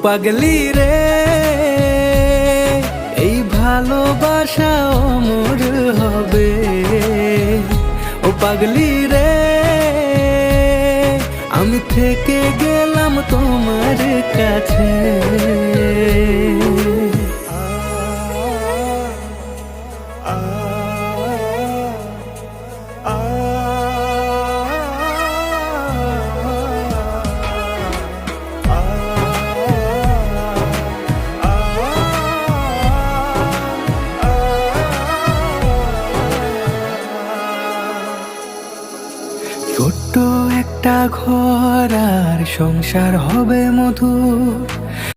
পাগলি রে, এই ভালোবাসা অমর হবে। ও পাগলি রে, আমি থেকে গেলাম তোমার কাছে। ছোট্ট একটা ঘর আর সংসার হবে মধুর,